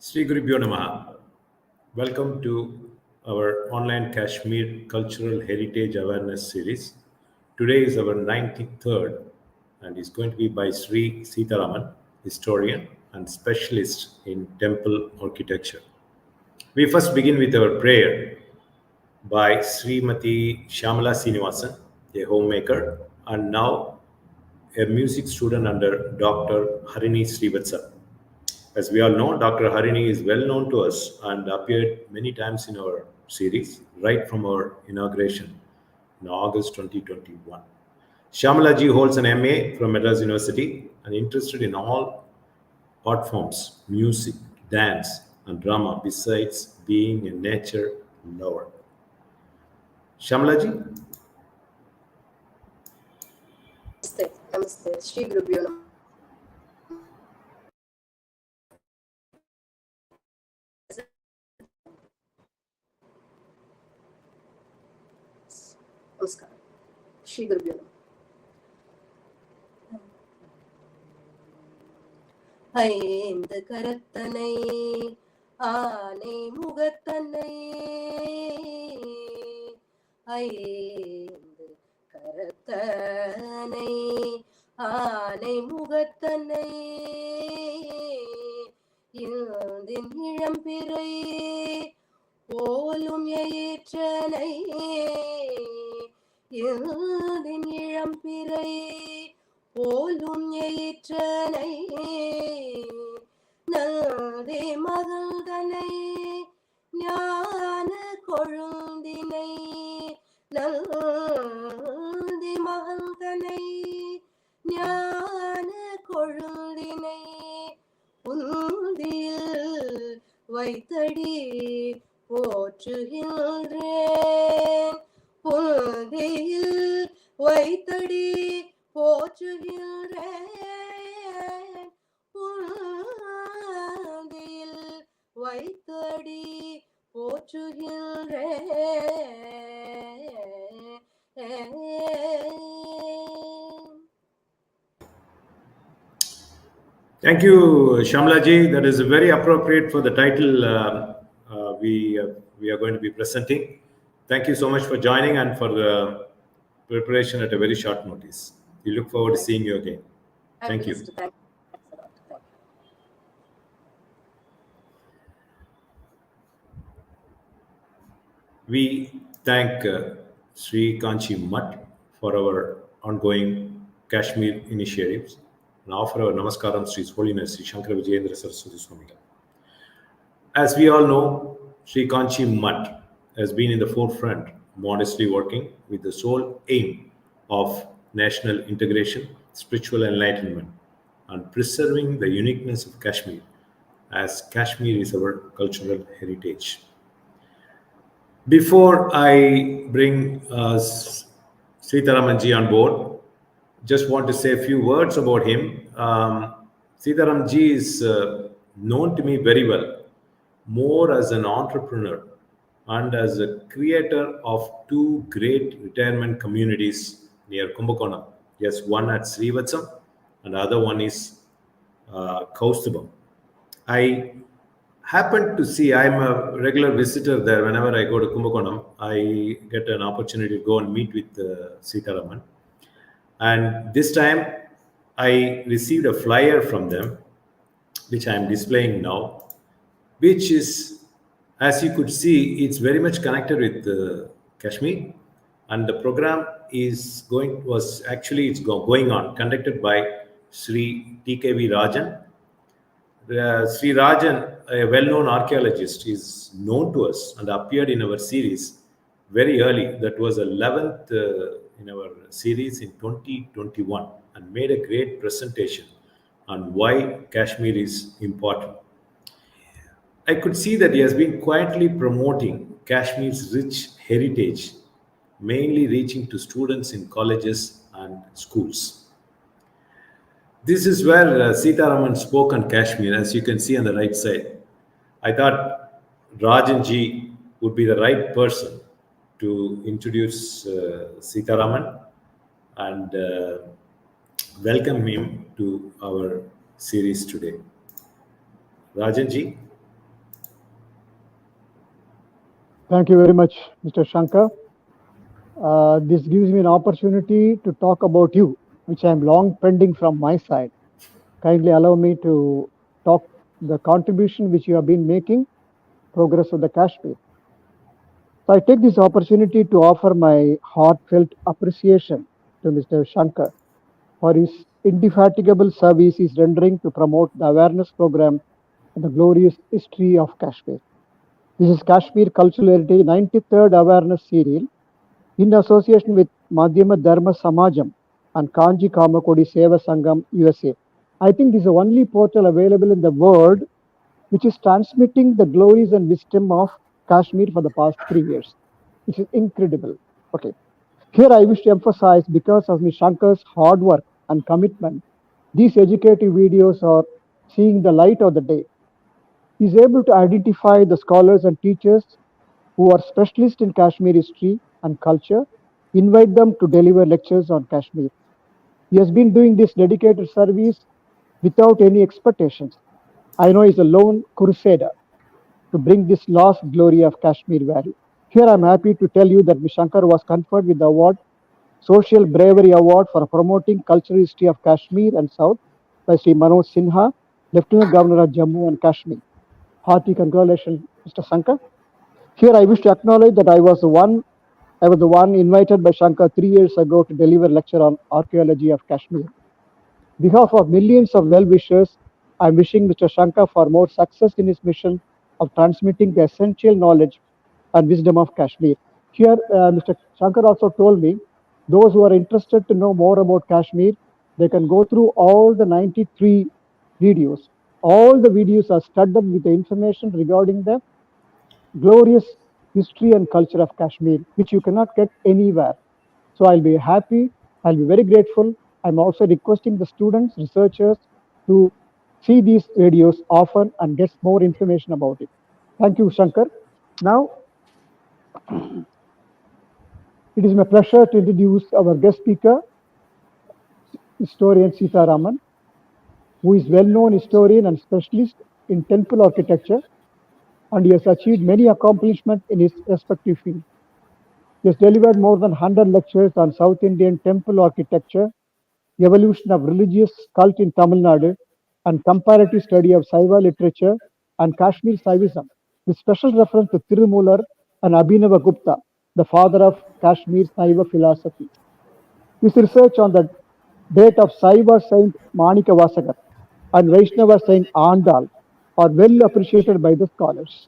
Sri Gurubhyo Namaha. Welcome to our online Kashmir Cultural Heritage Awareness Series. Today is our 93rd and is going to be by Sri.Seetharaman, historian and specialist in temple architecture. We first begin with our prayer by Srimati Shyamala Srinivasan, a homemaker and now a music student under Dr. Harini Srivatsa. As we all know, Dr. Harini is well known to us and appeared many times in our series, right from our inauguration in August 2021. Shamalaji holds an MA from Madras University and interested in all art forms, music, dance, and drama, besides being a nature lover. Shamalaji? Namaste. Namaste. Sri Gurubhyo Namaha. Namaskar. Sri Gurubhyo Namaha. ஐந்து கரத்தனை ஆனை முகத்தனை ஐந்து கரத்தனை ஆனை முகத்தனை இந்தின் இளம்பிறை போலும் எயிற்றனை இந்தின் இளம்பிறை போலும் எயிற்றனை நல்தே மகள்தனை ஞான கொழுந்தினை நல்தி மகள்தனை ஞான கொழுந்தினை உந்தியில் வைத்தடி போற்றுகின்றேன் புந்தியில் வைத்தடி போற்றுகின்றேன் புந்தியில் வைத்தடி போற்றுகின்றேன். Thank you, Shamlaji. That is very appropriate for the title we are going to be presenting. Thank you so much for joining and for the preparation at a very short notice. We look forward to seeing you again. Thank you. Thanks a lot. Thank you. We thank Sri Kanchi Mutt for our ongoing Kashmir initiatives and offer our Namaskaram to His Holiness Sri Shankara Vijayendra Saraswati Swami. As we all know, Sri Kanchi Mutt has been in the forefront, modestly working with the sole aim of national integration, spiritual enlightenment, and preserving the uniqueness of Kashmir, as Kashmir is our cultural heritage. Before I bring Seetharamanji on board, just want to say a few words about him. Seetharamanji is known to me very well, more as an entrepreneur and as a creator of two great retirement communities near Kumbakonam. Yes, one at Srivatsam and the other one is Kaustubam. I happened to see, I'm a regular visitor there. Whenever I go to Kumbakonam, I get an opportunity to go and meet with Seetharaman. And this time, I received a flyer from them, which I am displaying now, which is, as you could see, it's very much connected with Kashmir. And the program is going on, conducted by Sri T.K.V. Rajan. Sri Rajan, a well-known archaeologist, is known to us and appeared in our series very early. That was the 11th in our series in 2021 and made a great presentation on why Kashmir is important. I could see that he has been quietly promoting Kashmir's rich heritage, mainly reaching to students in colleges and schools. This is where Seetharaman spoke on Kashmir, as you can see on the right side. I thought Rajanji would be the right person to introduce Seetharaman and welcome him to our series today. Rajanji. Thank you very much, Mr. Shankar. This gives me an opportunity to talk about you, which I am long pending from my side. Kindly allow me to talk the contribution which you have been making, progress of the Kashmir. So I take this opportunity to offer my heartfelt appreciation to Mr. Shankar for his indefatigable service he's rendering to promote the awareness program and the glorious history of Kashmir. This is Kashmir Cultural Heritage 93rd Awareness Serial in association with Maadyama Dharma Samajam and Kanji Kamakodi Seva Sangam, USA. I think this is the only portal available in the world which is transmitting the glories and wisdom of Kashmir for the past 3 years. It is incredible. Okay. Here I wish to emphasize because of Ms. Shankar's hard work and commitment, these educative videos are seeing the light of the day. He is able to identify the scholars and teachers who are specialists in Kashmir history and culture, invite them to deliver lectures on Kashmir. He has been doing this dedicated service without any expectations. I know he's a lone crusader to bring this lost glory of Kashmir value. Here I'm happy to tell you that Shankar was conferred with the award, Social Bravery Award for promoting cultural history of Kashmir and South by Sri Manoj Sinha, Lieutenant Governor of Jammu and Kashmir. Hearty congratulations, Mr. Shankar. Here I wish to acknowledge that I was the one invited by Shankar 3 years ago to deliver a lecture on archaeology of Kashmir. On behalf of millions of well-wishers, I am wishing Mr. Shankar for more success in his mission of transmitting the essential knowledge and wisdom of Kashmir. Here, Mr. Shankar also told me those who are interested to know more about Kashmir, they can go through all the 93 videos. All the videos are studded with the information regarding the glorious history and culture of Kashmir, which you cannot get anywhere. So I'll be happy, I'll be very grateful. I'm also requesting the students, researchers to see these videos often and get more information about it. Thank you, Shankar. Now, it is my pleasure to introduce our guest speaker, historian Seetharaman, who is well-known historian and specialist in temple architecture, and he has achieved many accomplishments in his respective field. He has delivered more than 100 lectures on South Indian temple architecture, evolution of religious cult in Tamil Nadu, and comparative study of Saiva literature and Kashmir Saivism, with special reference to Thirumoolar and Abhinava Gupta, the father of Kashmir Saiva philosophy. His research on the date of Saiva Saint Manika Vasagar and Vaishnava Saint Andal are well appreciated by the scholars.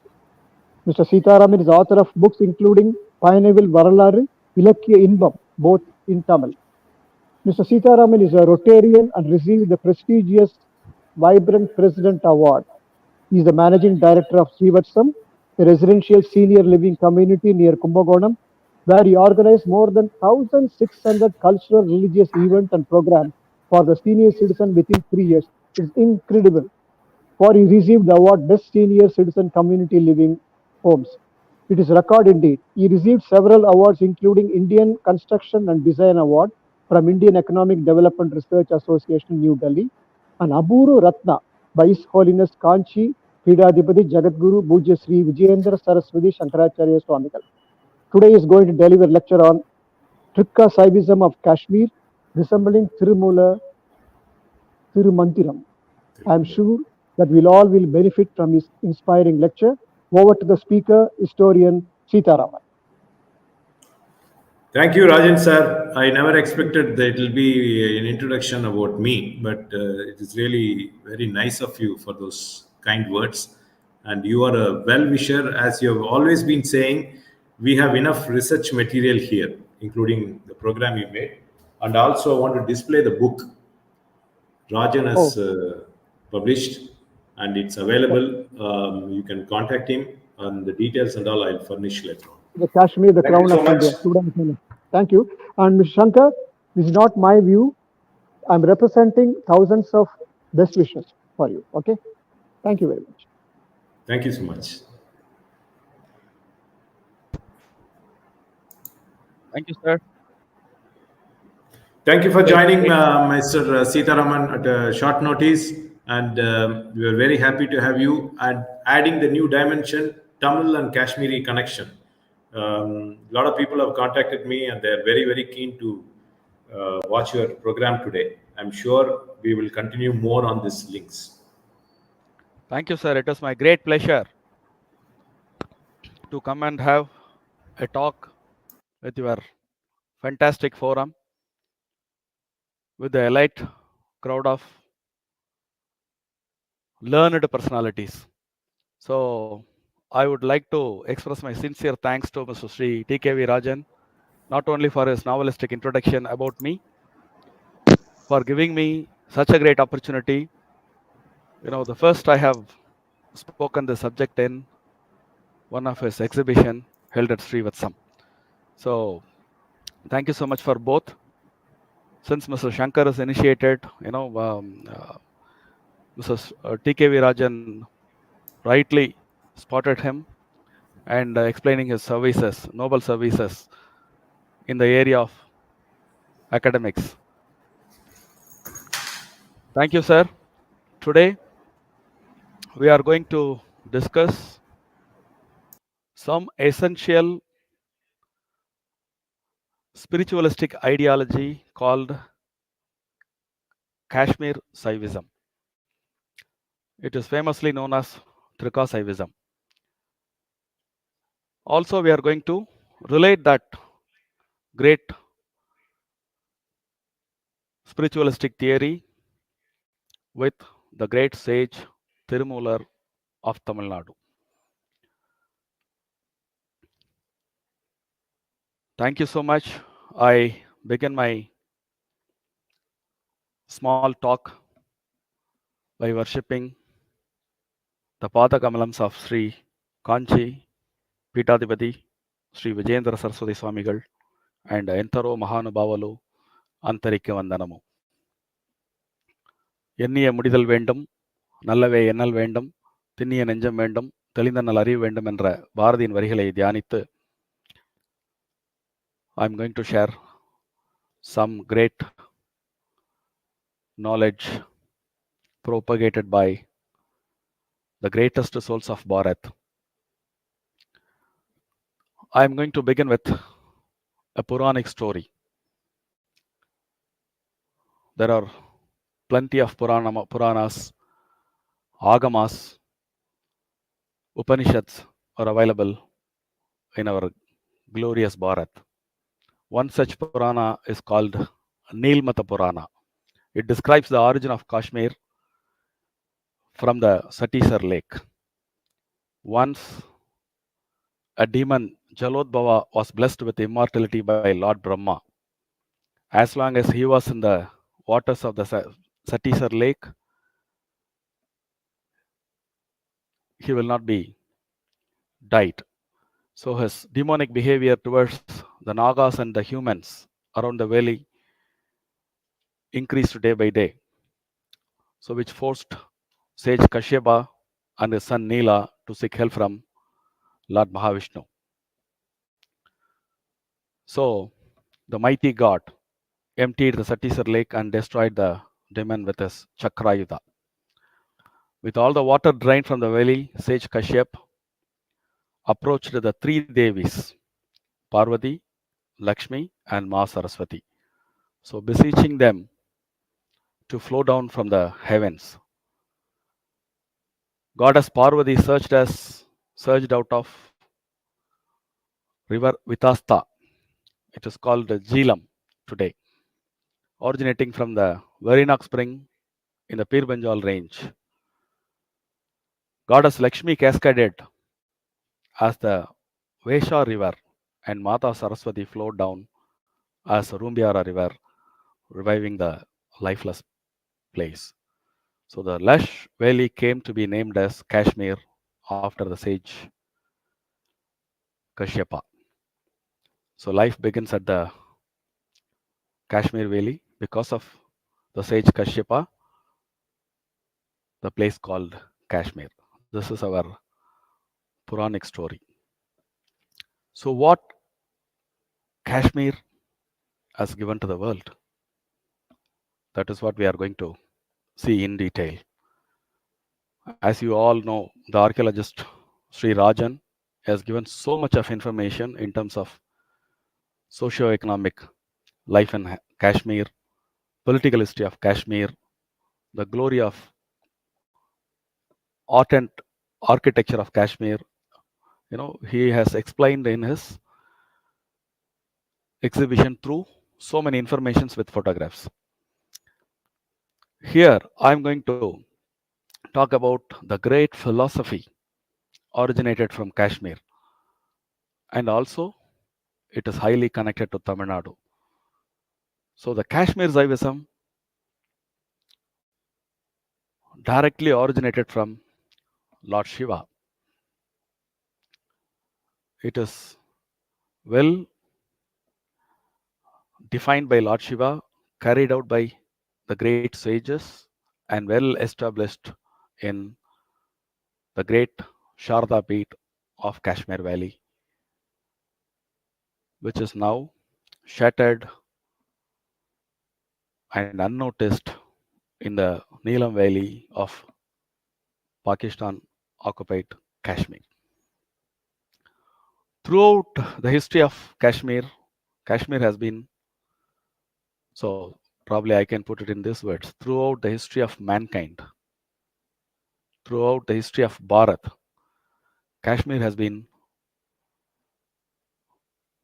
Mr. Seetharaman is author of books including Payanavil Varalaru, Ilakkiya Inbam, both in Tamil. Mr. Seetharaman is a Rotarian and received the prestigious Vibrant President Award. He is the managing director of Saivism, a residential senior living community near Kumbakonam, where he organized more than 1,600 cultural religious events and programs for the senior citizen within 3 years. It's incredible. For he received the award Best Senior Citizen Community Living Homes. It is a record indeed. He received several awards, including Indian Construction and Design Award from Indian Economic Development Research Association, New Delhi, and Aburu Ratna by His Holiness Kanchi Pidadipati Jagadguru Bhujya Sri Vijayendra Saraswati Shankaracharya Swamigal. Today he is going to deliver a lecture on Trika Saivism of Kashmir, resembling Thirumoolar, Thirumandiram. I am sure that we all will benefit from his inspiring lecture. Over to the speaker, historian Seetharaman. Thank you, Rajan sir. I never expected that it will be an introduction about me, but it is really very nice of you for those kind words. And you are a well-wisher, as you have always been saying. We have enough research material here, including the program you made. And also, I want to display the book Rajan has Oh, published, and it's available. You can contact him, and the details and all I'll furnish later on. the Kashmir, the Thank you crown so of much. India. Thank you. And Mr. Shankar, this is not my view. I'm representing thousands of best wishes for you. Okay. Thank you very much. Thank you so much. Thank you, sir. Thank you for Great, joining great. Mr. Seetharaman at a short notice. And we are very happy to have you and adding the new dimension, Tamil and Kashmiri connection. A lot of people have contacted me, and they're very, very keen to watch your program today. I'm sure we will continue more on these links. Thank you, sir. It is my great pleasure to come and have a talk with your fantastic forum with the elite crowd of learned personalities. So I would like to express my sincere thanks to Mr. Sri TKV Rajan, not only for his novelistic introduction about me, for giving me such a great opportunity. The first I have spoken the subject in one of his exhibition held at Srivatsam. So thank you so much for both. Since Mr. Shankar is initiated, Mrs. TKV Rajan rightly spotted him and explaining his services, noble services in the area of academics. Thank you, sir. Today, we are going to discuss some essential spiritualistic ideology called Kashmir Saivism. It is famously known as Trika Saivism. Also, we are going to relate that great spiritualistic theory with the great sage Thirumoolar of Tamil Nadu. Thank you so much. I begin my small talk by worshipping the Pada Kamalams of Sri Kanchi Pitadipati, Sri Vijayendra Saraswati Swamigal, and Entaro Mahanubavalu Antarikya Vandanamu. எண்ணிய முடிதல் வேண்டும், நல்லவே எண்ணல் வேண்டும், திண்ணிய நெஞ்சம் வேண்டும், தெளிந்த நல் அறிவு வேண்டும் என்ற பாரதியின் வரிகளை தியானித்து I'm going to share some great knowledge propagated by the greatest souls of Bharat. I'm going to begin with a Puranic story. There are plenty of Puranas, Agamas, Upanishads are available in our glorious Bharat. One such Purana is called Nilmata Purana. It describes the origin of Kashmir from the Satisar lake. Once a demon, Jalodbhava, was blessed with immortality by Lord Brahma. As long as he was in the waters of the Satisar lake, he will not be died. So his demonic behavior towards the Nagas and the humans around the valley increased day by day. So which forced sage Kashyapa and his son Nila to seek help from Lord Mahavishnu. So the mighty god emptied the Satisar lake and destroyed the demon with his Chakrayuda. With all the water drained from the valley, sage Kashyap approached the three Devis, Parvati, Lakshmi, and Ma Saraswati. So beseeching them to flow down from the heavens. Goddess Parvati surged out of river Vitasta. It is called Jhelum today, originating from the Varinox spring in the Pir Panjal range. Goddess Lakshmi cascaded as the Vesha river, and Mata Saraswati flowed down as Rumbiara river, reviving the lifeless place. So the lush valley came to be named as Kashmir after the sage Kashyapa. So life begins at the Kashmir valley because of the sage Kashyapa, the place called Kashmir. This is our Puranic story. So what Kashmir has given to the world? That is what we are going to see in detail. As you all know, the archaeologist Sri Rajan has given so much of information in terms of socio-economic life in Kashmir, political history of Kashmir, the glory of art and architecture of Kashmir. He has explained in his exhibition through so many informations with photographs. Here, I'm going to talk about the great philosophy originated from Kashmir, and also it is highly connected to Tamil Nadu. So the Kashmir Saivism directly originated from Lord Shiva. It is well defined by Lord Shiva, carried out by the great sages, and well established in the great Sharda Beat of Kashmir Valley, which is now shattered and unnoticed in the Neelam Valley of Pakistan occupied Kashmir. Throughout the history of Kashmir, Kashmir has been, so probably I can put it in these words, throughout the history of mankind, throughout the history of Bharat, Kashmir has been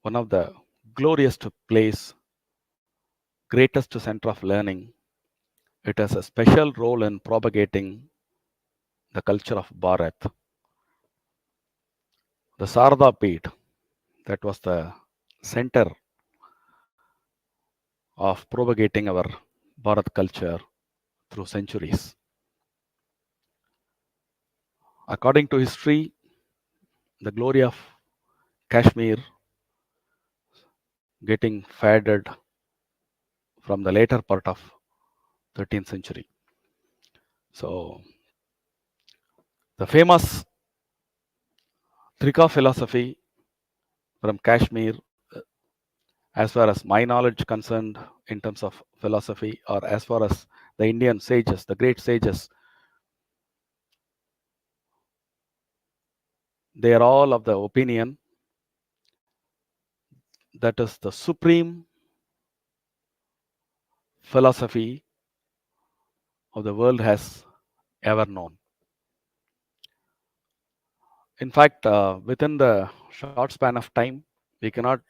one of the glorious place, greatest center of learning. It has a special role in propagating the culture of Bharat. The Sarda Peeth, that was the center of propagating our Bharat culture through centuries. According to history, the glory of Kashmir getting faded from the later part of 13th century. So the famous Trika philosophy from Kashmir, as far as my knowledge concerned in terms of philosophy, or as far as the Indian sages, the great sages, they are all of the opinion that is the supreme philosophy of the world has ever known. In fact, within the short span of time, we cannot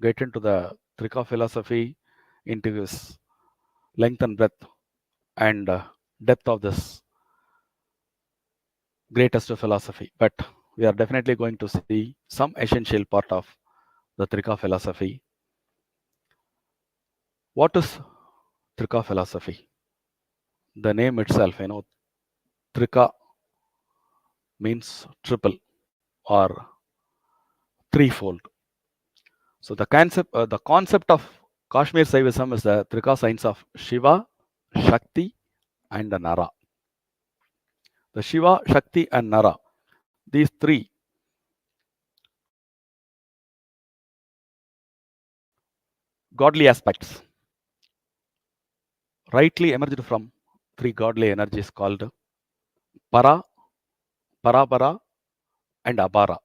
get into the Trika philosophy into its length and breadth and depth of this greatest philosophy. But we are definitely going to see some essential part of the Trika philosophy. What is Trika philosophy? The name itself, Trika means triple or threefold. So the concept of Kashmir Saivism is the Trika science of Shiva, Shakti, and the Nara. The Shiva, Shakti, and Nara, these three godly aspects rightly emerged from three godly energies called Para, Parapara, and Abara.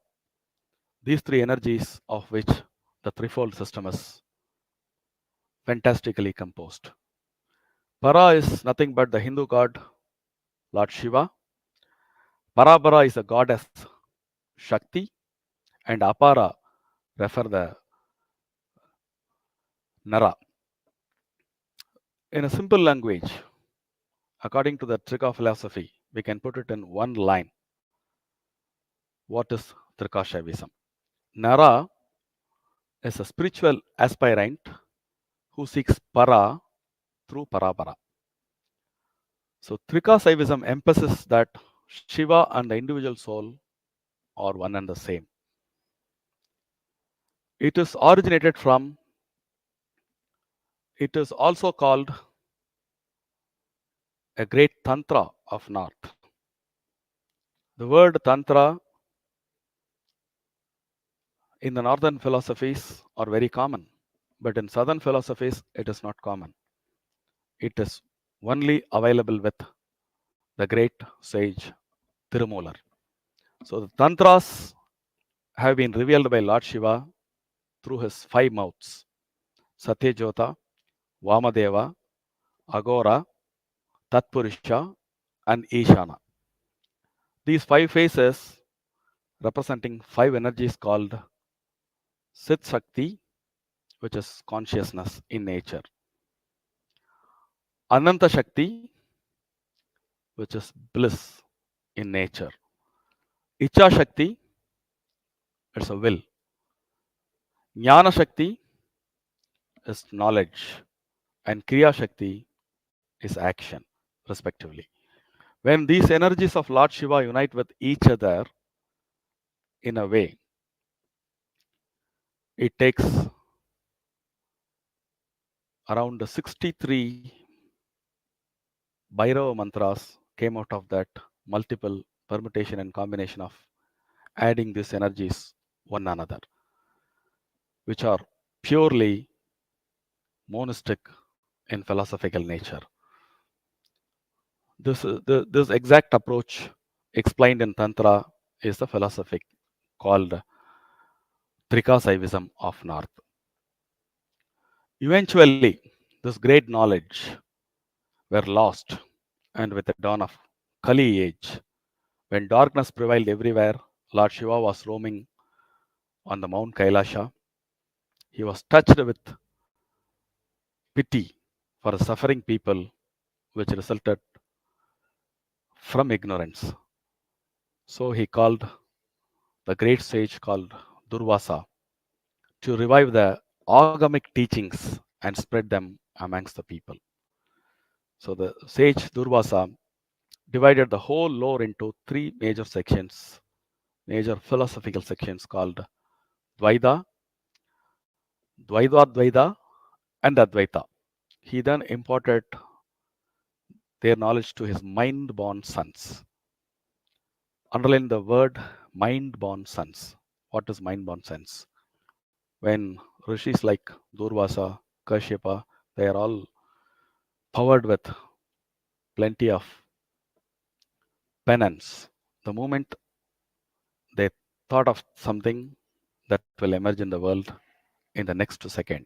These three energies of which the threefold system is fantastically composed. Para is nothing but the Hindu god Lord Shiva. Parabara is a goddess Shakti, and Apara refer the Nara. In a simple language, according to the Trika philosophy, we can put it in one line. What is Trika Saivism? Nara is a spiritual aspirant who seeks para through parabara. So Trika Saivism emphasizes that Shiva and the individual soul are one and the same. It is originated from, it is also called a great tantra of North. The word tantra in the northern philosophies are very common, but in southern philosophies it is not common. It is only available with the great sage Thirumoolar. So the tantras have been revealed by Lord Shiva through his 5 mouths: Satyajota, Vamadeva, Agora, Tatpurusha, and Ishana. These 5 faces, representing 5 energies called Sit Shakti, which is consciousness in nature, Ananta Shakti, which is bliss in nature, Icha Shakti, it's a will, Jnana Shakti is knowledge, and Kriya Shakti is action, respectively. When these energies of Lord Shiva unite with each other in a way, it takes around 63 Bhairava mantras came out of that multiple permutation and combination of adding these energies one another, which are purely monistic in philosophical nature. This exact approach explained in Tantra is the philosophy called Trika Saivism of North. Eventually, this great knowledge were lost, and with the dawn of Kali age, when darkness prevailed everywhere, Lord Shiva was roaming on the Mount Kailasha. He was touched with pity for the suffering people, which resulted from ignorance. So he called the great sage called Durvasa to revive the agamic teachings and spread them amongst the people. So the sage Durvasa divided the whole lore into 3 major sections, major philosophical sections called Dvaita, Dvaitadvaita, and Advaita. He then imparted their knowledge to his mind-born sons. Underline the word mind-born sons. What is mind-born sons? When rishis like Durvasa, Kashyapa, they are all powered with plenty of penance. The moment they thought of something that will emerge in the world in the next second.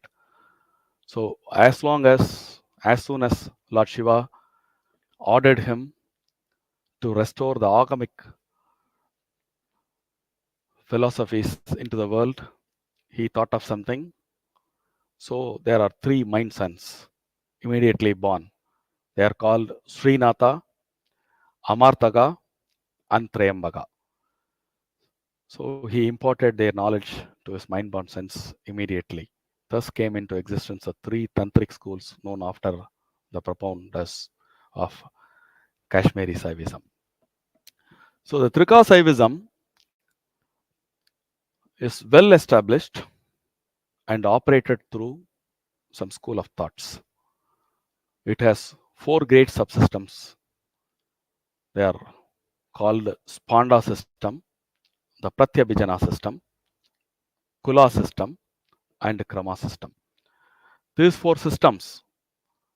So as soon as Lord Shiva ordered him to restore the agamic philosophies into the world, he thought of something. So there are 3 mind sons immediately born. They are called Srinatha, Amartaga, and Trayambaka. So he imparted their knowledge to his mind-born sons immediately. Thus came into existence the 3 tantric schools known after the propounders of Kashmiri Saivism. So the Trika Saivism is well established and operated through some school of thoughts. It has 4 great subsystems. They are called Spanda system, the Pratyabhijana system, Kula system, and Krama system. These 4 systems,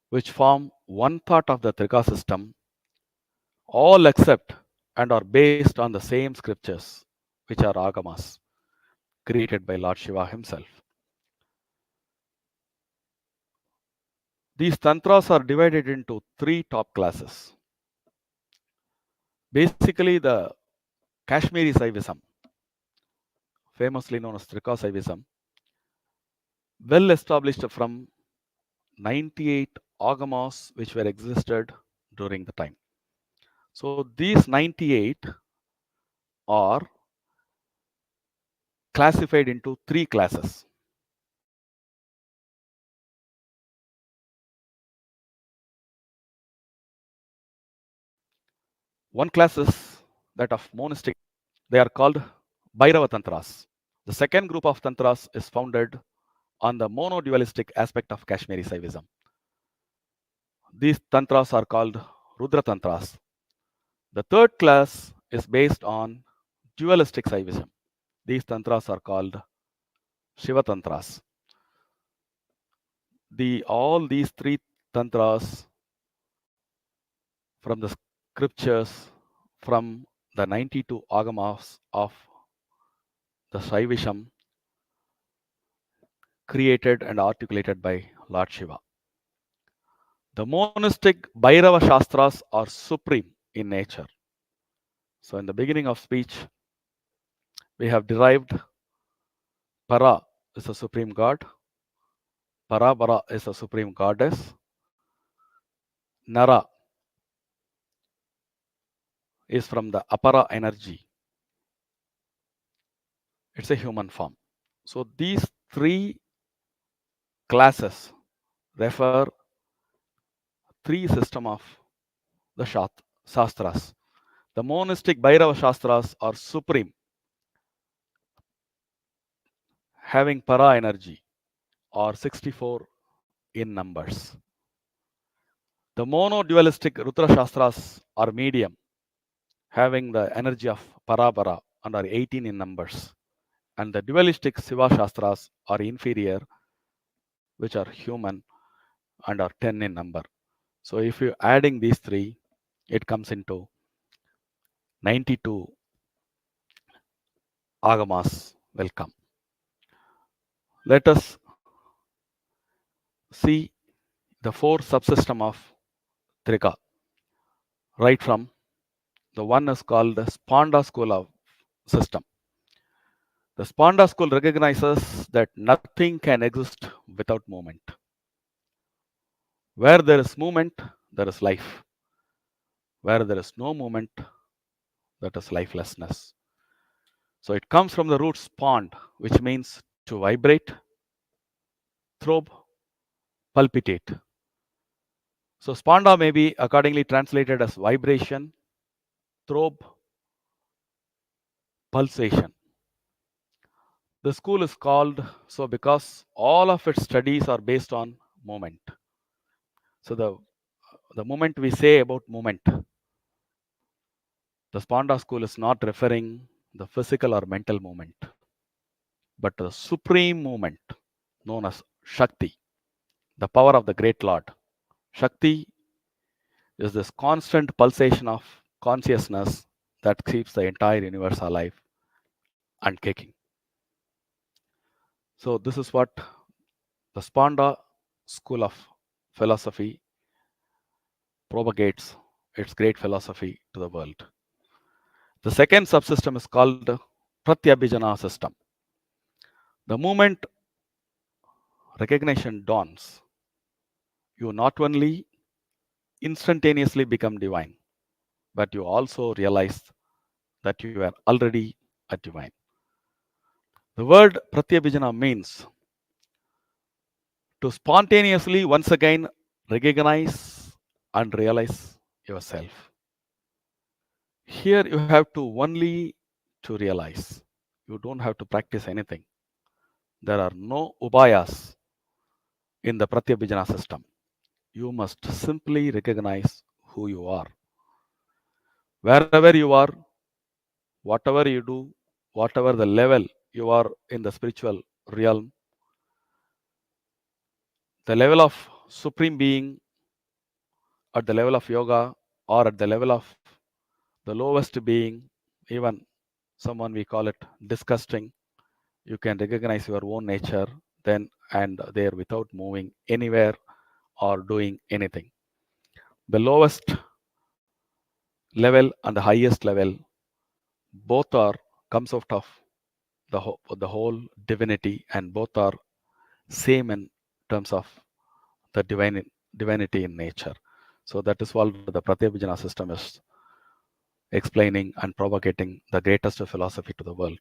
which form one part of the Trika system, all accept and are based on the same scriptures, which are Agamas, created by Lord Shiva himself. These tantras are divided into 3 top classes. Basically, the Kashmiri Saivism, famously known as Trika Saivism, well established from 98 agamas which were existed during the time. So these 98 are classified into 3 classes. One class is that of monistic. They are called Bhairava Tantras. The second group of Tantras is founded on the mono-dualistic aspect of Kashmiri Saivism. These Tantras are called Rudra Tantras. The third class is based on dualistic Saivism. These Tantras are called Shiva Tantras. All these 3 Tantras from the scriptures, from the 92 agamas of the Saivism created and articulated by Lord Shiva. The monistic Bhairava Shastras are supreme in nature. So in the beginning of speech, we have derived Para is the supreme god, Parabara is the supreme goddess, Nara is from the Apara energy. It's a human form. So these three classes refer three system of the Shastras. The monistic Bhairava Shastras are supreme, having para energy, or 64 in numbers. The mono-dualistic Rudra Shastras are medium, having the energy of Parabara and are 18 in numbers. And the dualistic Shiva Shastras are inferior, which are human and are 10 in number. So if you're adding these three, it comes into 92 agamas will come. Let us see the four subsystem of Trika. Right from the one is called the Sponda school of system. The Sponda school recognizes that nothing can exist without movement. Where there is movement, there is life. Where there is no movement, that is lifelessness. So it comes from the root spond, which means to vibrate, throb, palpitate. So sponda may be accordingly translated as vibration, throb, pulsation. The school is called so because all of its studies are based on movement. So the moment we say about movement, the Sponda school is not referring the physical or mental movement, but the supreme movement known as Shakti, the power of the great Lord. Shakti is this constant pulsation of consciousness that keeps the entire universe alive and kicking. So this is what the Sponda school of philosophy propagates its great philosophy to the world. The second subsystem is called Pratyabhijana system. The moment recognition dawns, you not only instantaneously become divine, but you also realize that you are already a divine. The word Pratyabhijana means to spontaneously once again recognize and realize yourself. Here you have to only to realize. You don't have to practice anything. There are no ubayas in the Pratyabhijana system. You must simply recognize who you are. Wherever you are, whatever you do, whatever the level you are in the spiritual realm, the level of supreme being at the level of yoga or at the level of the lowest being, even someone we call it disgusting, you can recognize your own nature then and there without moving anywhere or doing anything. The lowest level and the highest level both are comes out of the whole divinity, and both are same in terms of the divinity in nature. So that is what the Pratyabhijana system is explaining and propagating the greatest philosophy to the world,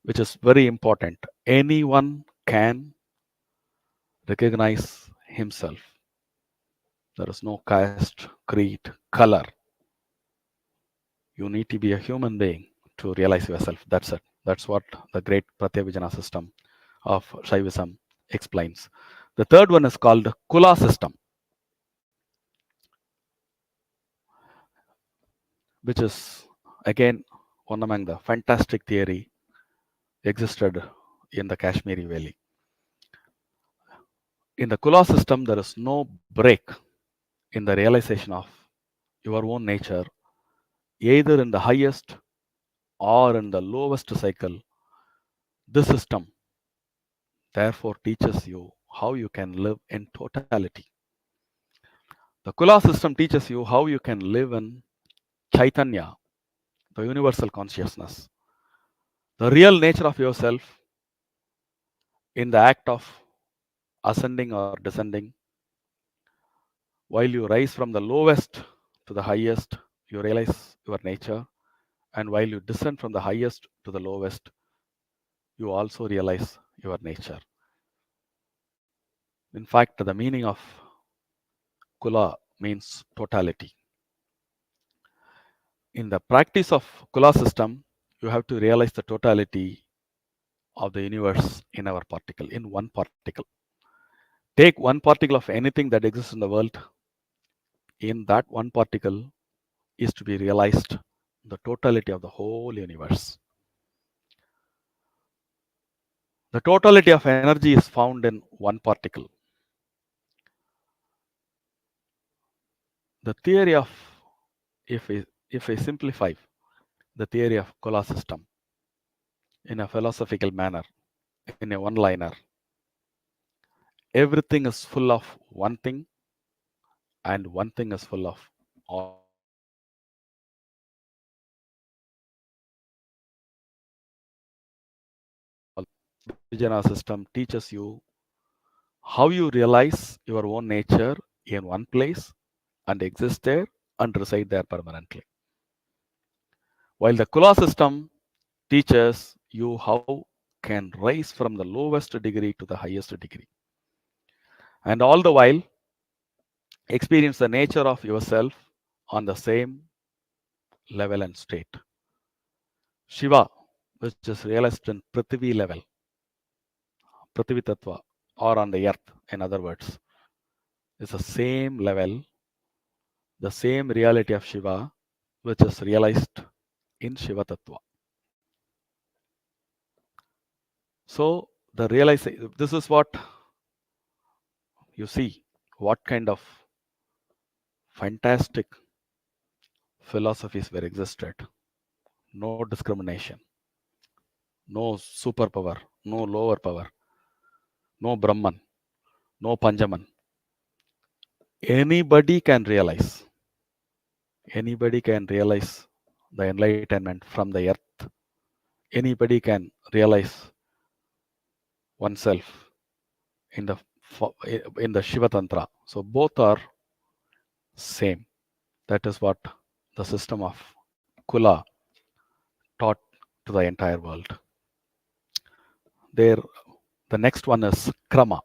which is very important. Anyone can recognize himself. There is no caste, creed, color. You need to be a human being to realize yourself. That's it. That's what the great Pratyabhijana system of Saivism explains. The third one is called Kula system, which is again one among the fantastic theory existed in the Kashmiri Valley. In the Kula system, there is no break in the realization of your own nature, either in the highest or in the lowest cycle. This system therefore teaches you how you can live in totality. The Kula system teaches you how you can live in Chaitanya, the universal consciousness, the real nature of yourself in the act of ascending or descending. While you rise from the lowest to the highest, you realize your nature. And while you descend from the highest to the lowest, you also realize your nature. In fact, the meaning of Kula means totality. In the practice of Kula system, you have to realize the totality of the universe in our particle, in one particle. Take one particle of anything that exists in the world. In that one particle is to be realized the totality of the whole universe. The totality of energy is found in one particle. The theory of, if I simplify the theory of Kula system in a philosophical manner, in a one-liner, everything is full of one thing, and one thing is full of all things. Vijana system teaches you how you realize your own nature in one place and exist there and reside there permanently. While the Kula system teaches you how can rise from the lowest degree to the highest degree, and all the while experience the nature of yourself on the same level and state. Shiva, which is realized in Prithvi level, Prithvi Tattva, or on the earth, in other words, is the same level, the same reality of Shiva, which is realized in Shiva Tattva. So the realization, this is what you see, what kind of fantastic philosophies were existed. No discrimination, no superpower, no lower power, no Brahman, no Panjaman. Anybody can realize the enlightenment from the earth. Anybody can realize oneself in the Shiva Tantra. So both are same. That is what the system of Kula taught to the entire world. There, the next one is Krama.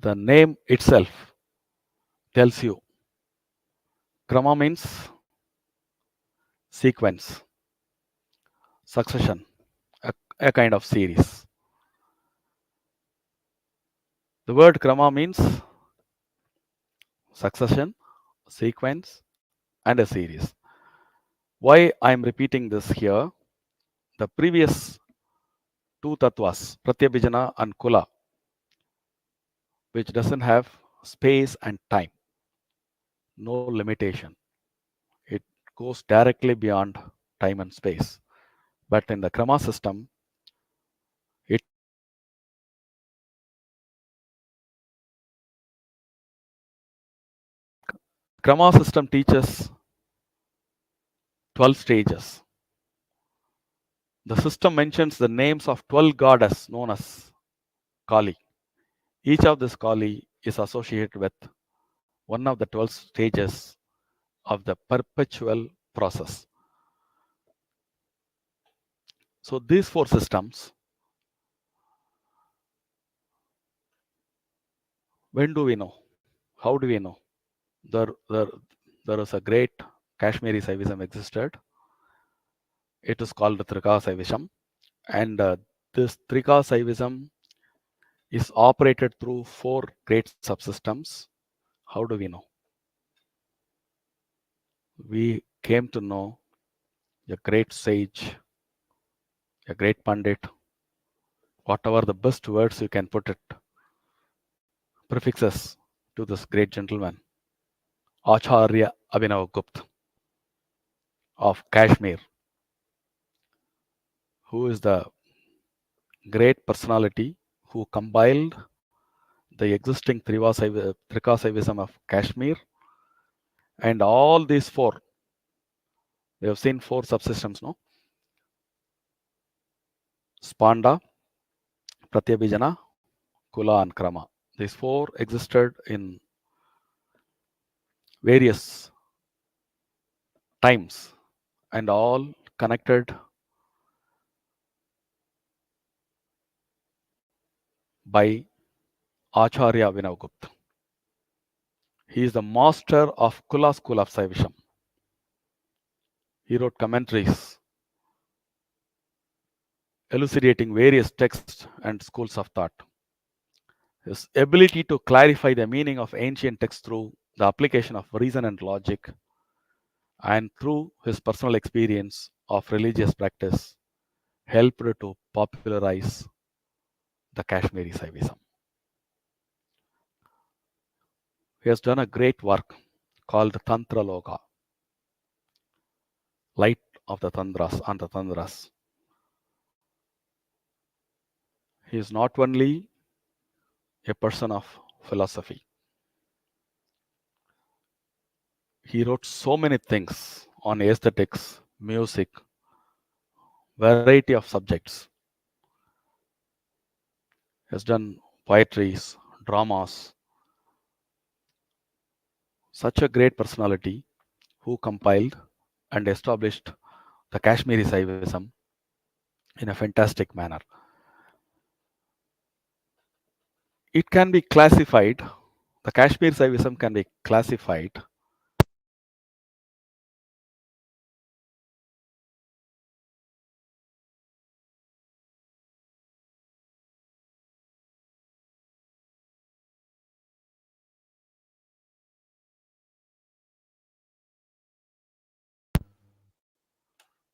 The name itself tells you. Krama means sequence, succession, a kind of series. The word Krama means succession, sequence, and a series. Why I am repeating this here? The previous two tattvas, Pratyabhijana and Kula, which doesn't have space and time, no limitation. It goes directly beyond time and space. But in the Krama system, it Krama system teaches 12 stages. The system mentions the names of 12 goddesses known as Kali. Each of this Kali is associated with one of the 12 stages of the perpetual process. So these four systems, when do we know? How do we know? There is a great Kashmiri Saivism existed. It is called the Trika Saivism. And this Trika Saivism is operated through four great subsystems. How do we know? We came to know a great sage, a great pandit, whatever the best words you can put it, prefixes to this great gentleman, Acharya Abhinav Gupta of Kashmir, who is the great personality who compiled the existing Trika Saivism of Kashmir, and all these four. We have seen four subsystems, no? Spanda, Pratyabhijana, Kula, and Krama. These four existed in various times and all connected by Acharya Vinavgupta. He is the master of Kula school of Saivism. He wrote commentaries elucidating various texts and schools of thought. His ability to clarify the meaning of ancient texts through the application of reason and logic and through his personal experience of religious practice helped to popularize the Kashmiri Saivism. He has done a great work called Tantra Loka, Light of the Tandras and the Tandras. He is not only a person of philosophy, he wrote so many things on aesthetics, music, variety of subjects. He has done poetries, dramas. Such a great personality who compiled and established the Kashmiri Saivism in a fantastic manner. It can be classified, the Kashmir Saivism can be classified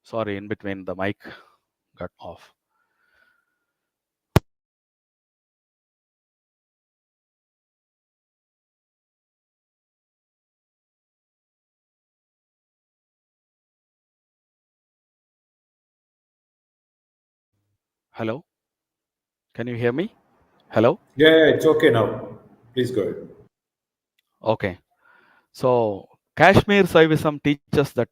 sorry, in between the mic got off. Hello? Can you hear me? Hello? Yeah, it's okay now. Please go ahead. Okay. So, Kashmir Saivism teaches that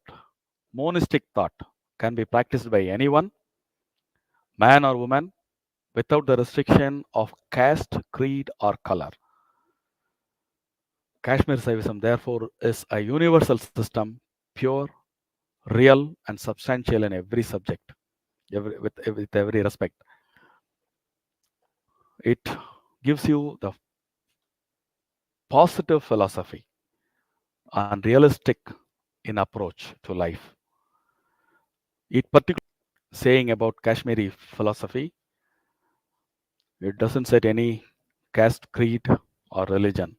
monistic thought can be practiced by anyone, man or woman, without the restriction of caste, creed, or color. Kashmir Saivism, therefore, is a universal system, pure, real, and substantial in every subject, with every respect. It gives you the positive philosophy and realistic in approach to life. It particularly saying about Kashmiri philosophy, it doesn't set any caste, creed, or religion.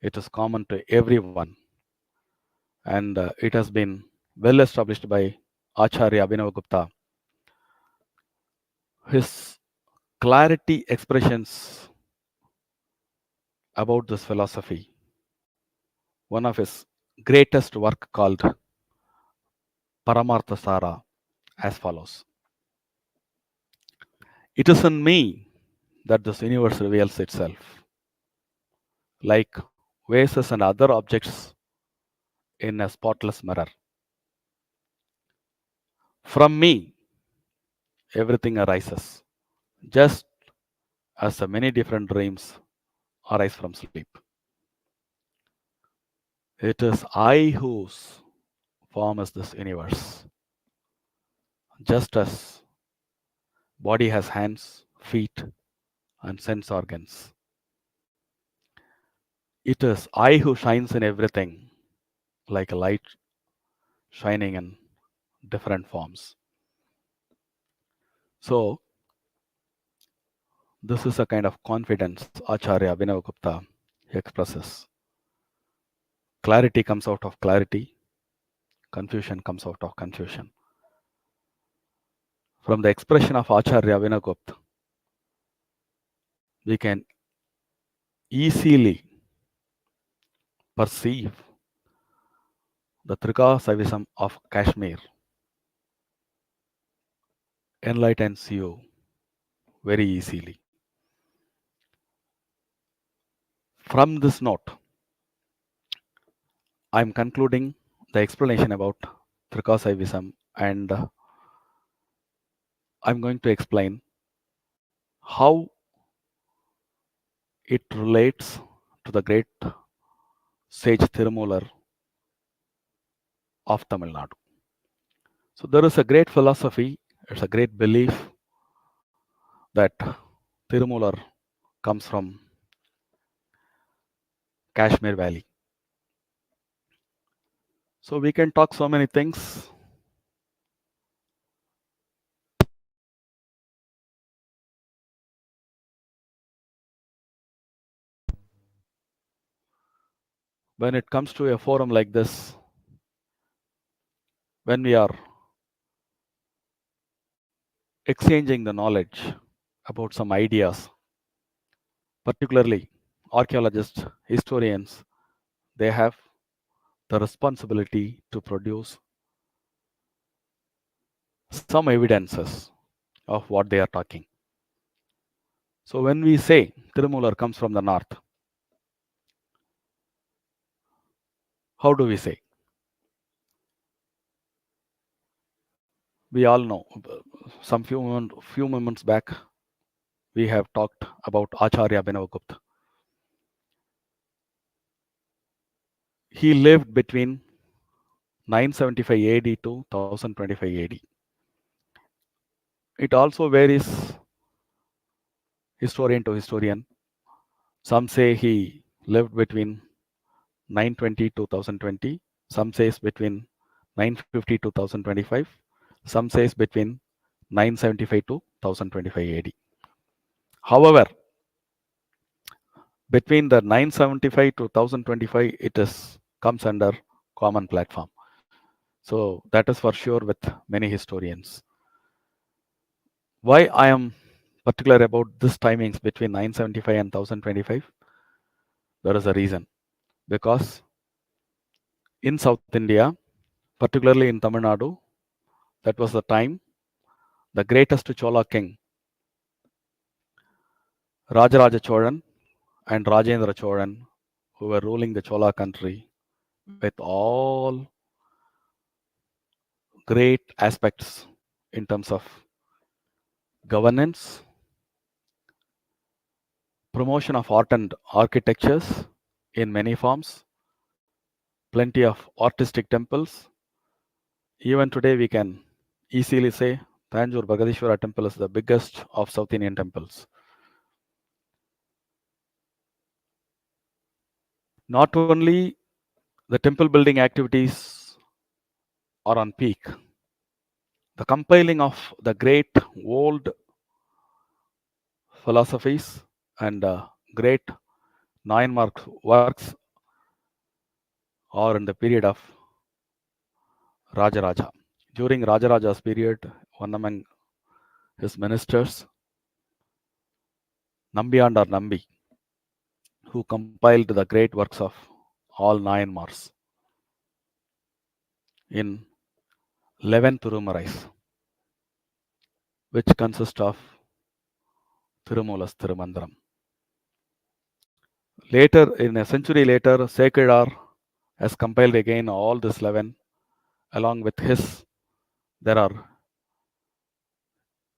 It is common to everyone, and it has been well established by Acharya Vinavgupta. His clarity expressions about this philosophy, one of his greatest work called Paramartha Sara, as follows. It is in me that this universe reveals itself, like vases and other objects in a spotless mirror. From me, everything arises, just as the many different dreams arise from sleep. It is I whose form is this universe, just as body has hands, feet, and sense organs. It is I who shines in everything, like a light shining in different forms. So, this is a kind of confidence Acharya Vinavgupta expresses. Clarity comes out of clarity, confusion comes out of confusion. From the expression of Acharya Vinavgupta, we can easily perceive the Trika Saivism of Kashmir enlightens you very easily. From this note, I'm concluding the explanation about Trika Saivism, and I'm going to explain how it relates to the great sage Thirumoolar of Tamil Nadu. So there is a great philosophy, it's a great belief that Thirumoolar comes from Kashmir Valley. So we can talk so many things. When it comes to a forum like this, when we are exchanging the knowledge about some ideas, particularly archaeologists, historians, they have the responsibility to produce some evidences of what they are talking. So when we say Thirumoolar comes from the north, how do we say? We all know, some few moments back, we have talked about Acharya Abhinavagupta. He lived between 975 AD to 1025 AD. It also varies historian to historian. Some say he lived between 920 to 1020. Some says between 950 to 1025. Some says between 975 to 1025 AD. However, between the 975 to 1025, it comes under common platform. So that is for sure with many historians. Why I am particular about this timings between 975 and 1025? There is a reason. Because in South India, particularly in Tamil Nadu, that was the time the greatest Chola king, Rajaraja Cholan and Rajendra Cholan, who were ruling the Chola country with all great aspects in terms of governance, promotion of art and architectures in many forms, plenty of artistic temples. Even today, we can easily say Tanjore Bhagadishwara temple is the biggest of South Indian temples. Not only the temple building activities are on peak, the compiling of the great old philosophies and great nine mark works are in the period of Rajaraja. During Rajaraja's period, one among his ministers, Nambiandar Nambi, who compiled the great works of all nine Mars in 11 Thirumarais, which consist of Thirumoolar's Thirumandiram. Later, in a century later, Sekidar has compiled again all this 11. Along with his, there are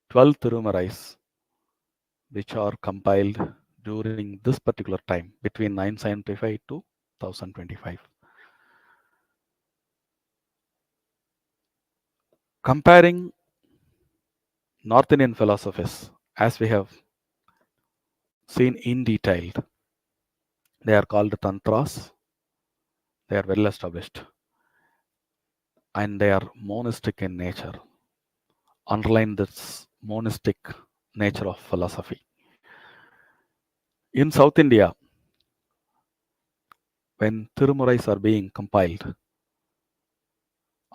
12 Thirumarais which are compiled during this particular time between 975 to 1025. Comparing North Indian philosophies, as we have seen in detail, they are called tantras. They are well established and they are monistic in nature. Underline this monistic nature of philosophy. In South India, when Thirumurais are being compiled,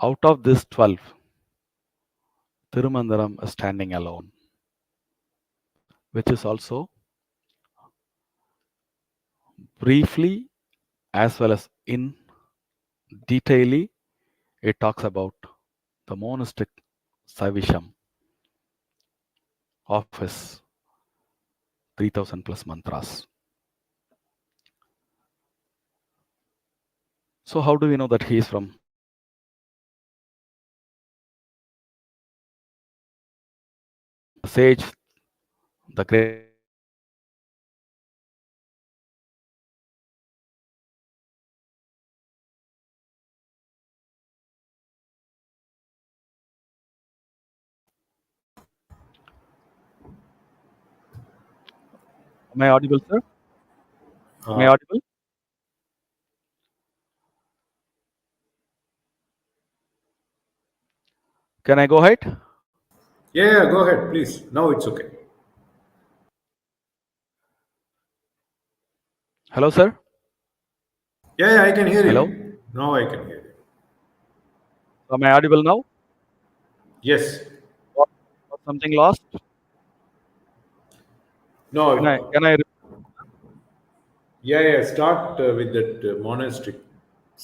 out of this 12, Thirumandiram is standing alone, which is also briefly as well as in detail, it talks about the monastic Saivism of his 3,000 plus mantras. So how do we know that he is from sage, the great Am I audible, sir? Am I Uh, audible? Can I go ahead? yeah, go ahead, please. Now it's okay. Hello, sir? Yeah, I can hear Hello? you. Now I can hear you. Am I audible now? Yes. Was something lost? No. Can I Yeah. Start with that monastic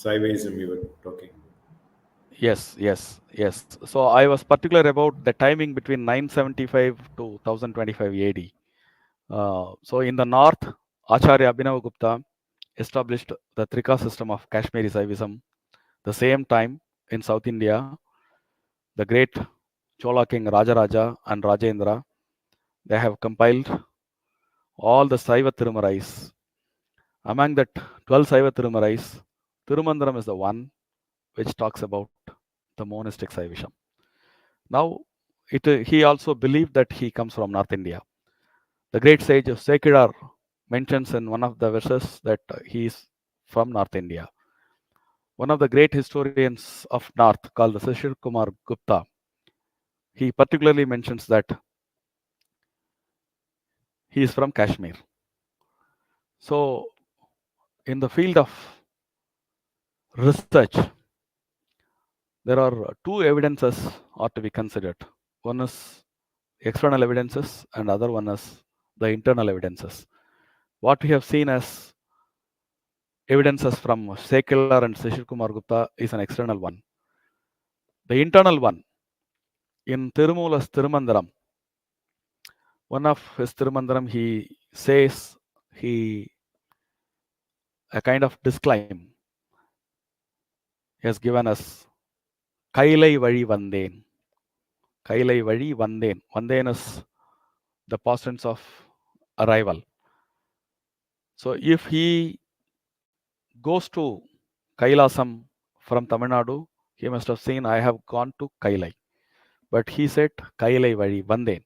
Saivism you were talking about. Yes. So I was particular about the timing between 975 to 1025 AD. So in the north, Acharya Abhinavagupta established the Trika system of Kashmiri Saivism. The same time in South India, the great Chola king Rajaraja and Rajendra, they have compiled all the Saiva Thirumarais. Among that 12 Saiva Thirumarais, Thirumandiram is the one which talks about the monastic Saivism. Now, he also believed that he comes from North India. The great sage Sekidar mentions in one of the verses that he is from North India. One of the great historians of North called the Sashir Kumar Gupta, he particularly mentions that he is from Kashmir. So, in the field of research, there are two evidences are to be considered. One is external evidences and other one is the internal evidences. What we have seen as evidences from Sekar and Sashir Kumar Gupta is an external one. The internal one, in Thirumoolar's Thirumandiram, one of his Thirumandiram, he says a kind of disclaim. He has given us Kailai Vali Vandeen. Kailai Vali Vandeen. Vandeen is the past tense of arrival. So if he goes to Kailasam from Tamil Nadu, he must have seen I have gone to Kailai. But he said Kailai Vali Vandeen.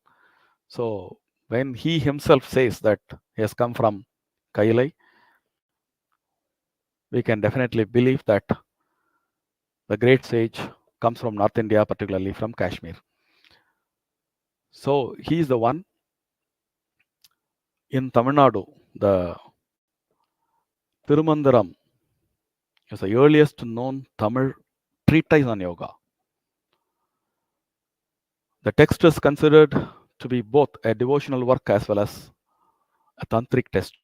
So when he himself says that he has come from Kailai, we can definitely believe that the great sage comes from North India, particularly from Kashmir. So he is the one in Tamil Nadu. The Thirumandiram is the earliest known Tamil treatise on yoga. The text is considered to be both a devotional work as well as a tantric text.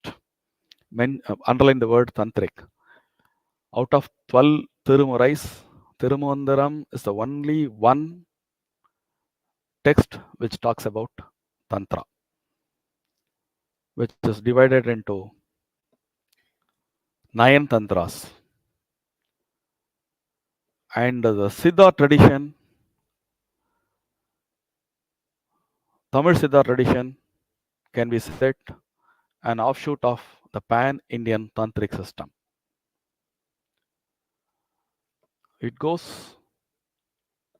Underline the word tantric. Out of 12 Thirumurais, Thirumandiram is the only one text which talks about Tantra, which is divided into 9 Tantras. And the Siddha tradition, Tamil Siddha tradition, can be said an offshoot of the pan-Indian tantric system. It goes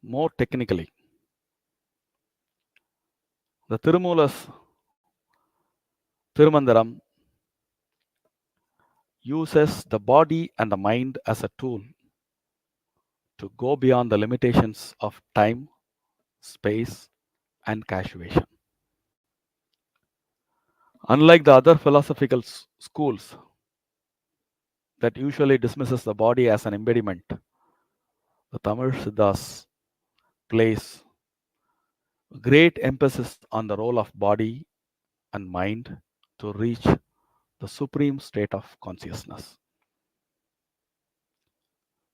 more technically. The Thirumoolar's Thirumandiram uses the body and the mind as a tool to go beyond the limitations of time, space, and casuation. Unlike the other philosophical schools that usually dismisses the body as an embodiment, the Tamil Siddhas place great emphasis on the role of body and mind to reach the supreme state of consciousness.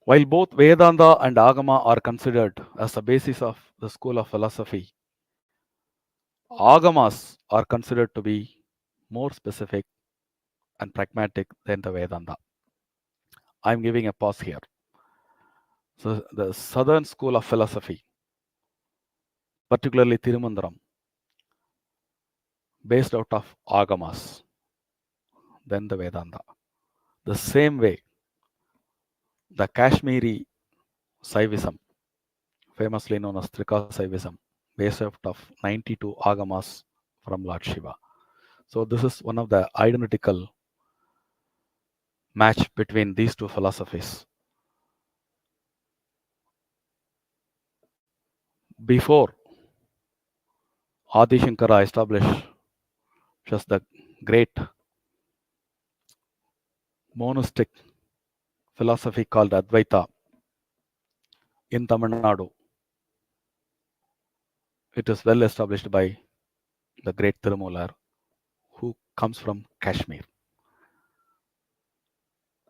While both Vedanta and Agama are considered as the basis of the school of philosophy, Agamas are considered to be more specific and pragmatic than the Vedanta. I'm giving a pause here. So the southern school of philosophy, particularly Thirumandiram, based out of Agamas, than the Vedanta. The same way, the Kashmiri Saivism, famously known as Trika Saivism, based out of 92 Agamas from Lord Shiva. So this is one of the identical match between these two philosophies. Before Adi Shankara established just the great monistic philosophy called Advaita in Tamil Nadu, it is well established by the great Thirumoolar, who comes from Kashmir.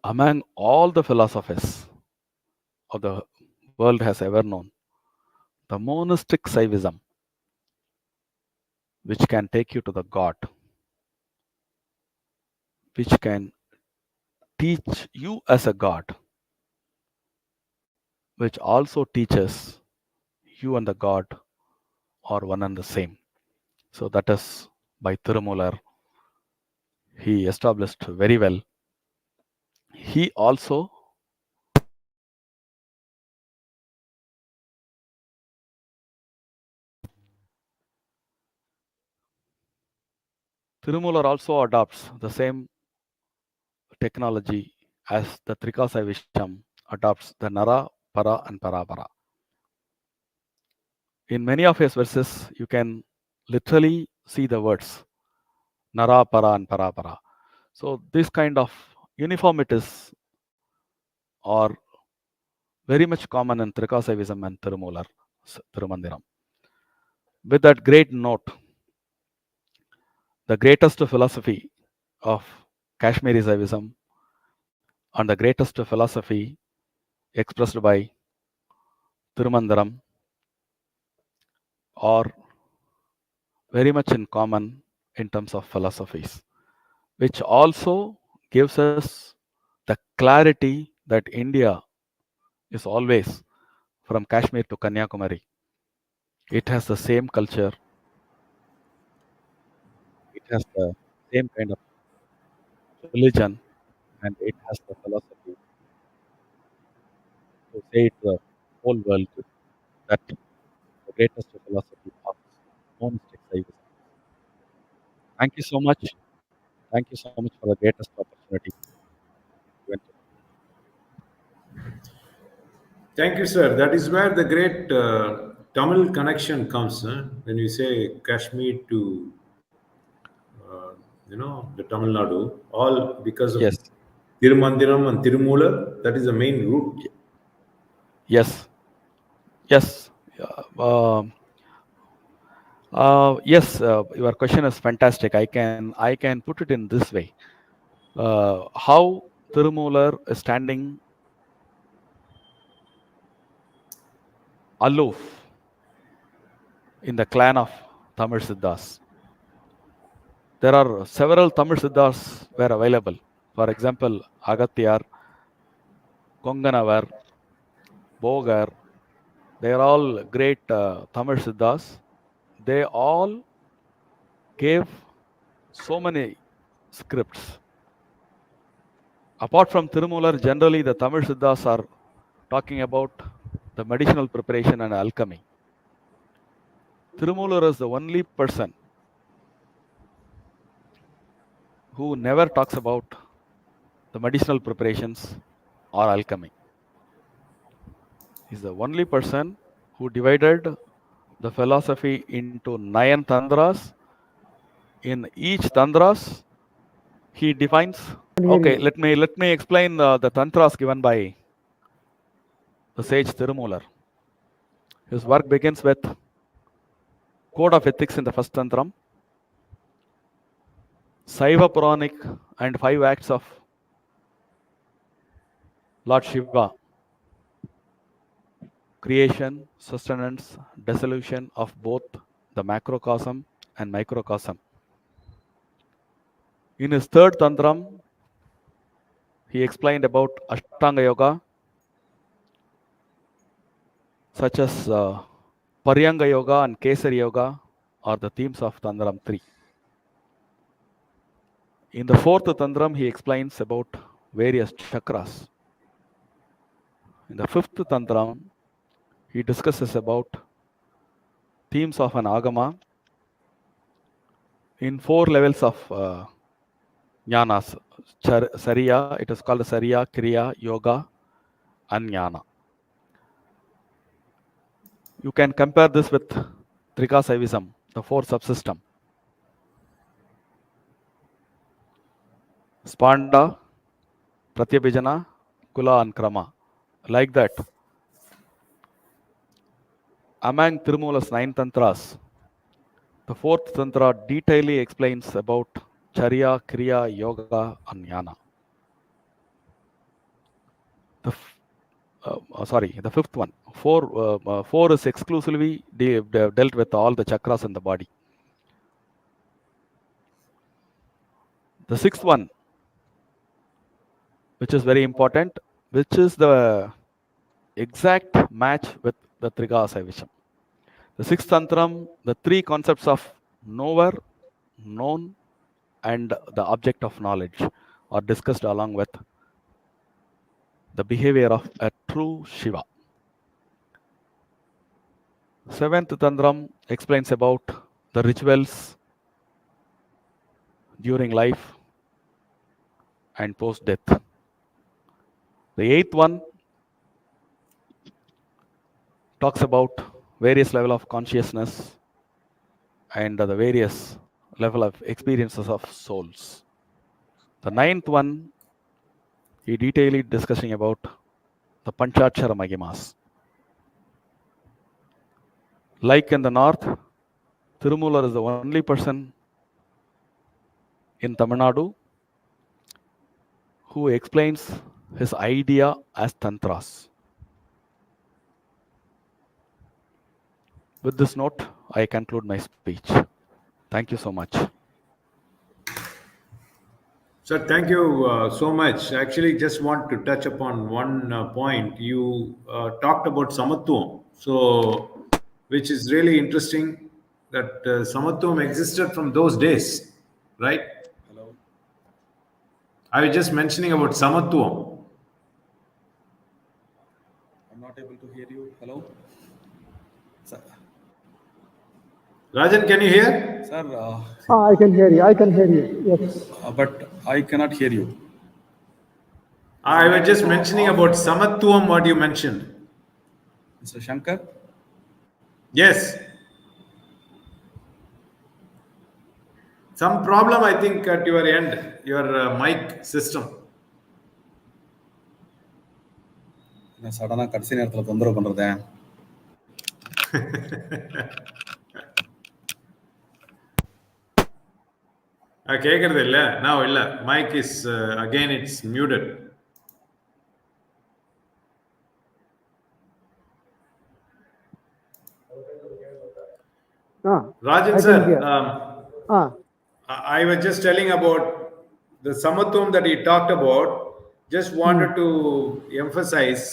Among all the philosophies of the world has ever known, the monistic Saivism, which can take you to the God, which can teach you as a God, which also teaches you and the God are one and the same. So that is by Thirumoolar. He established very well. He also Thirumoolar also adopts the same technology as the Trika Saivism adopts the Nara, Para, and Parapara. In many of his verses, you can literally see the words Nara, Para, and Parapara. So this kind of uniformities are very much common in Trika Saivism and Thirumoolar, Thirumandiram. With that great note, the greatest philosophy of Kashmiri Saivism and the greatest philosophy expressed by Thirumandiram are very much in common in terms of philosophies, which also gives us the clarity that India is always from Kashmir to Kanyakumari. It has the same culture, it has the same kind of religion, and it has the philosophy to say to the whole world that the greatest philosophy of monistic Saivism. Thank you so much. Thank you so much for the greatest opportunity. Thank you, sir. That is where the great Tamil connection comes. When you say Kashmir to, the Tamil Nadu, all because of Yes, Thirumandiram and Thirumoolar. That is the main route. yes, yes. Yes, your question is fantastic. I can put it in this way. How Thirumoolar is standing aloof in the clan of Tamil Siddhas. There are several Tamil Siddhas were available. For example, Agatyar, Konganavar, Bogar. They are all great Tamil Siddhas. They all gave so many scripts. Apart from Thirumoolar, generally the Tamil Siddhas are talking about the medicinal preparation and alchemy. Thirumoolar is the only person who never talks about the medicinal preparations or alchemy. He's the only person who divided the philosophy into 9 tandras. In each tandras, he defines. Can hear Okay, you. let me explain the tantras given by the sage Thirumoolar. His work begins with code of ethics in the first tantram, Saiva Puranic and 5 acts of Lord Shiva, creation, sustenance, dissolution of both the macrocosm and microcosm. In his third tantram, he explained about Ashtanga Yoga, such as Paryanga Yoga and Kesari Yoga are the themes of Tantram 3. In the fourth Tantram, he explains about various chakras. In the fifth Tantram, he discusses about themes of an Agama in 4 levels of jnanas. Sariya, it is called Sariya, Kriya, Yoga, and Jnana. You can compare this with Trika Saivism, the 4 subsystem. Spanda, Pratyabhijana, Kula, and Krama. Like that, among Thirumoolar's 9 tantras, the 4th tantra detailedly explains about Charya, Kriya, Yoga, and Jnana. The 5th one. 4 is exclusively dealt with all the chakras in the body. The 6th one, which is very important, which is the exact match with the Trika Saivism. The 6th tantram, the 3 concepts of knower, known, and the object of knowledge are discussed along with the behavior of a true Shiva. 7th tantram explains about the rituals during life and post-death. The 8th one talks about various level of consciousness and the various level of experiences of souls. The 9th one, he detailedly discussing about the Panchachara Mahimas. Like in the north, Thirumoolar is the only person in Tamil Nadu who explains his idea as tantras. With this note, I conclude my speech. Thank you so much. Sir, thank you so much. Actually, just want to touch upon one point. You talked about Samatvam, so which is really interesting that Samatvam existed from those days, right? Hello. I was just mentioning about Samatvam. I'm not able to hear you. Hello. Sir, Rajan, can you hear? I can hear you. I can hear you. Yes. But I cannot hear you. I was just mentioning about Samatvam, what you mentioned. Mr. Shankar? Yes. Some problem, I think, at your end, your mic system. நான் சடனாக கடைசி நேரத்தில் தொந்தரவு பண்ணுறதேன். கேட்கறது இல்ல now இல்ல mic is again it's muted. Rajan sir, I was just telling about the Samatvam that he talked about. Just wanted to emphasize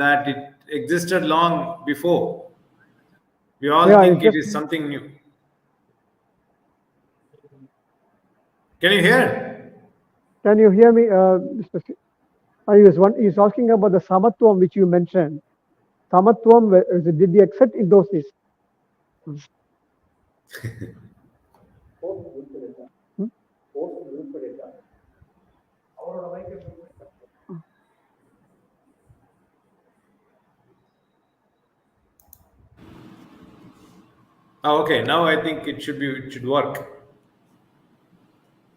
that it existed long before. We all think it is something new. Can you hear? Can you hear me, Mr. He's asking about the Samatvam which you mentioned. Samatvam, did they accept in those days? Oh, okay, now I think it should work.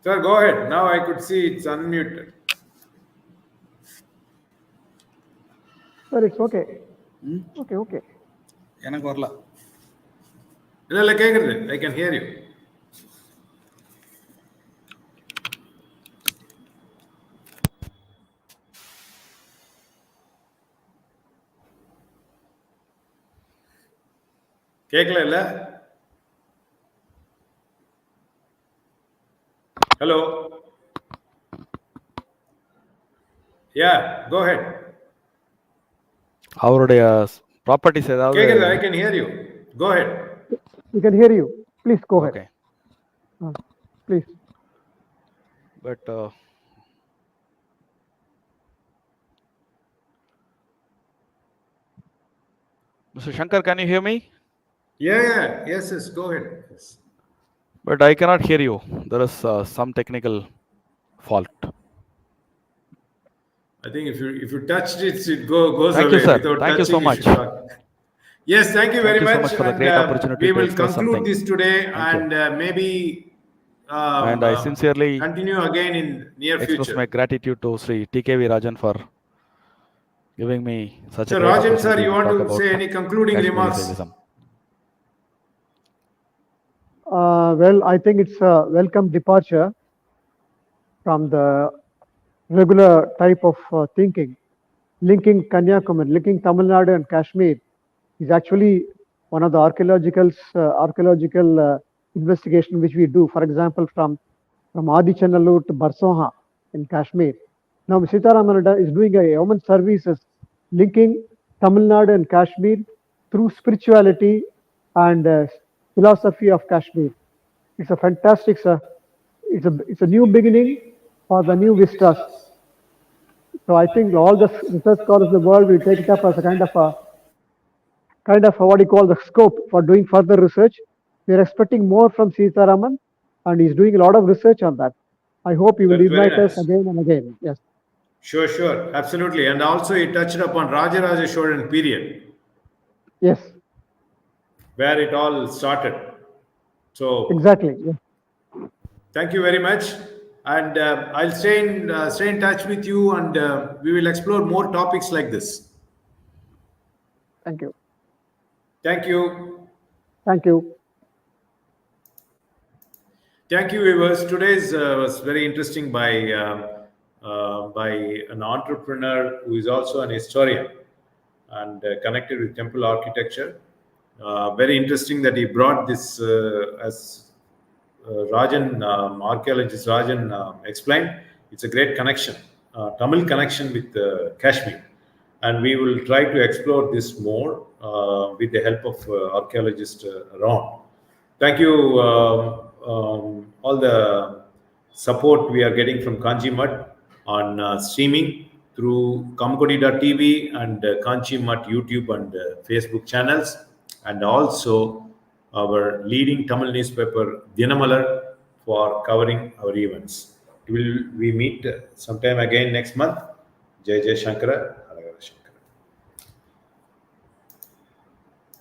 Sir, go ahead. Now I could see it's unmuted. Sir, it's okay. Okay. எனக்கு வரல. இல்ல கேக்குது. I can hear you. கேட்கல இல்ல? Hello. Yeah, go ahead. அவருடைய properties ஏதாவது கேக்குது, I can hear you. Go ahead. We can hear you. Please go ahead. Okay Please. But Mr. Shankar, can you hear me? Yeah, yes, go ahead. Yes. But I cannot hear you. There is some technical fault. I think if you touched it, it goes Thank away. you, sir. Without Thank you touching, so you much. should talk. Yes, thank you very Thank you so much. much for the And great opportunity we to will express conclude something. this today, Thank you. and maybe And I sincerely continue again in near express future. my gratitude to Sri TKV Rajan for giving me such So a great Rajan sir, opportunity you to want talk to about say any concluding Kashmiri remarks? Saivism. Well, I think it's a welcome departure from the regular type of thinking. Linking Kanyakumari, linking Tamil Nadu and Kashmir is actually one of the archaeological investigation which we do. For example, from Adichanallur to Barsoha in Kashmir. Now, Seetharaman is doing a human services linking Tamil Nadu and Kashmir through spirituality and philosophy of Kashmir. It's a fantastic, sir. It's a new beginning for the new vistas. So I think all the research scholars of the world will take it up as a kind of what you call the scope for doing further research. We are expecting more from Seetharaman, and he's doing a lot of research on that. I hope he will That's very invite us nice. again and again. Yes. Sure, absolutely. And also he touched upon Rajaraja Cholan period, Yes. where it all started. So Exactly. Yes. thank you very much, and I'll stay in touch with you, and we will explore more topics like this. Thank you. Thank you. Thank you. Thank you, viewers. Today's was very interesting by an entrepreneur who is also an historian and connected with temple architecture. Very interesting that he brought this as Rajan, archaeologist Rajan explained. It's a great connection, Tamil connection with Kashmir, and we will try to explore this more with the help of archaeologists around. Thank you, all the support we are getting from Kanchi Mutt on streaming through kamkodi.tv and Kanchi Mutt YouTube and Facebook channels, and also our leading Tamil newspaper Dinamalar for covering our events. Will we meet sometime again next month? Jai Shankara.